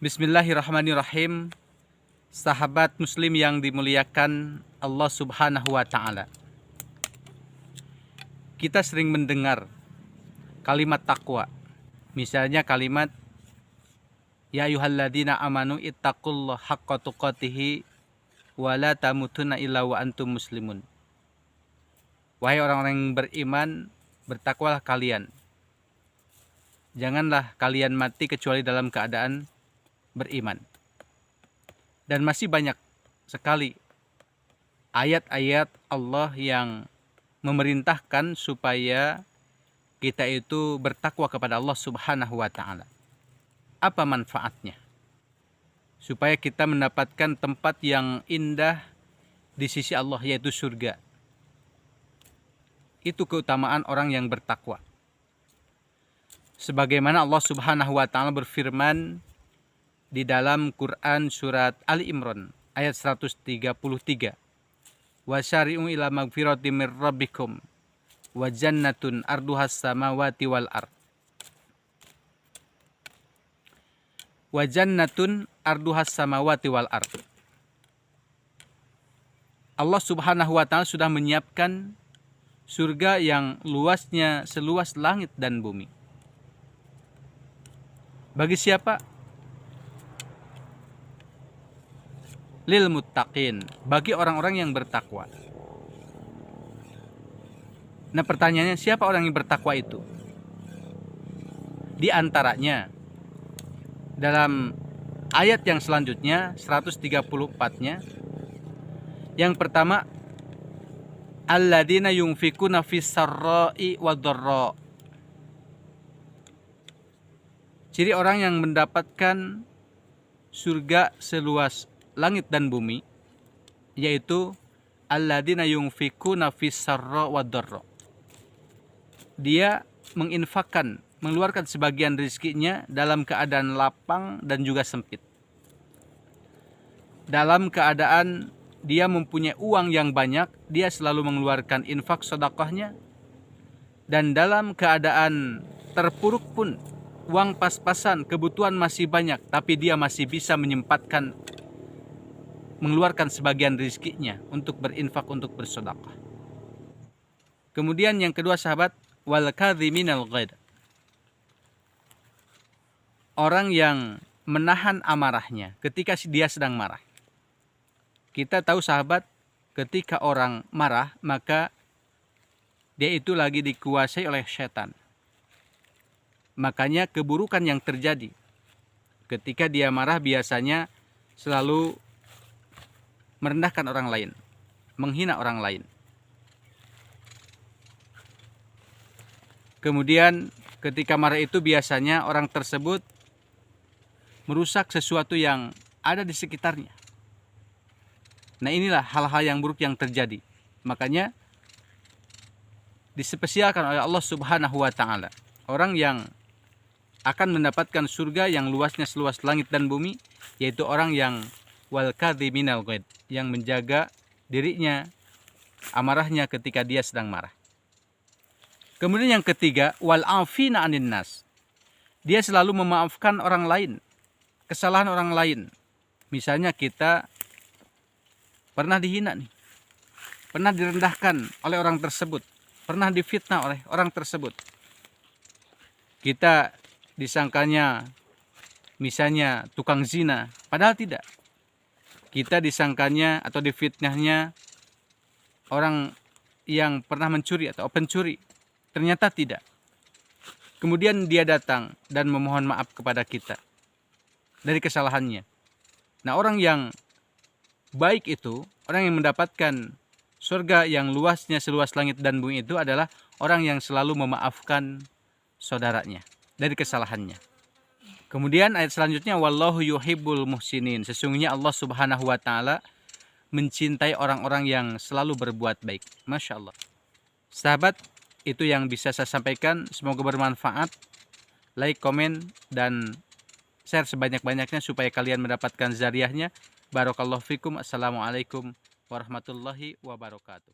Bismillahirrahmanirrahim. Sahabat muslim yang dimuliakan Allah subhanahu wa ta'ala, kita sering mendengar kalimat takwa. Misalnya kalimat ya ayyuhalladzina amanu ittaqullaha haqqa tuqatih wa la tamutunna illa wa antum muslimun. Wahai orang-orang yang beriman, bertakwalah kalian. Janganlah kalian mati kecuali dalam keadaan beriman. Dan masih banyak sekali ayat-ayat Allah yang memerintahkan supaya kita itu bertakwa kepada Allah subhanahu wa ta'ala. Apa manfaatnya? Supaya kita mendapatkan tempat yang indah di sisi Allah, yaitu surga. Itu keutamaan orang yang bertakwa. Sebagaimana Allah subhanahu wa ta'ala berfirman di dalam Quran surat Ali Imran ayat 133. Wa syari'u ila magfirati mir rabbikum wa jannatun arduhas samawati wal ard. Wa jannatun arduhas samawati wal ard. Allah subhanahu wa ta'ala sudah menyiapkan surga yang luasnya seluas langit dan bumi. Bagi siapa? Lil muttaqin, bagi orang-orang yang bertakwa. Nah, pertanyaannya, siapa orang yang bertakwa itu? Di antaranya dalam ayat yang selanjutnya 134-nya, yang pertama, alladzina yunfikuna fis sarra'i wad-dharra. Ciri orang yang mendapatkan surga seluas langit dan bumi, yaitu alladzina yunfikuna fis sarra wad-dharra. Dia menginfakkan, mengeluarkan sebagian rezekinya dalam keadaan lapang dan juga sempit. Dalam keadaan dia mempunyai uang yang banyak, dia selalu mengeluarkan infak sedekahnya. Dan dalam keadaan terpuruk pun, uang pas-pasan, kebutuhan masih banyak, tapi dia masih bisa menyempatkan mengeluarkan sebagian rezekinya untuk berinfak, untuk bersedekah. Kemudian yang kedua sahabat, wal kadhiminal ghaidh. Orang yang menahan amarahnya ketika dia sedang marah. Kita tahu sahabat, ketika orang marah, maka dia itu lagi dikuasai oleh setan. Makanya keburukan yang terjadi ketika dia marah biasanya selalu merendahkan orang lain, menghina orang lain. Kemudian ketika marah itu biasanya orang tersebut merusak sesuatu yang ada di sekitarnya. Nah, inilah hal-hal yang buruk yang terjadi. Makanya dispesialkan oleh Allah subhanahu wa ta'ala orang yang akan mendapatkan surga yang luasnya seluas langit dan bumi, yaitu orang yang wal kadhiminal ghaidh, yang menjaga dirinya, amarahnya ketika dia sedang marah. Kemudian yang ketiga, wal afina anin nas. Dia selalu memaafkan orang lain, kesalahan orang lain. Misalnya kita pernah dihina nih, pernah direndahkan oleh orang tersebut, pernah difitnah oleh orang tersebut. Kita disangkanya misalnya tukang zina, padahal tidak. Kita disangkanya atau difitnahnya orang yang pernah mencuri atau pencuri, ternyata tidak. Kemudian dia datang dan memohon maaf kepada kita dari kesalahannya. Nah, orang yang baik itu, orang yang mendapatkan surga yang luasnya seluas langit dan bumi itu adalah orang yang selalu memaafkan saudaranya dari kesalahannya. Kemudian ayat selanjutnya, wallahu yuhibbul muhsinin. Sesungguhnya Allah subhanahu wa ta'ala mencintai orang-orang yang selalu berbuat baik. Masya Allah. Sahabat, itu yang bisa saya sampaikan. Semoga bermanfaat. Like, komen, dan share sebanyak-banyaknya supaya kalian mendapatkan zariahnya. Barakallahu fikum. Assalamualaikum warahmatullahi wabarakatuh.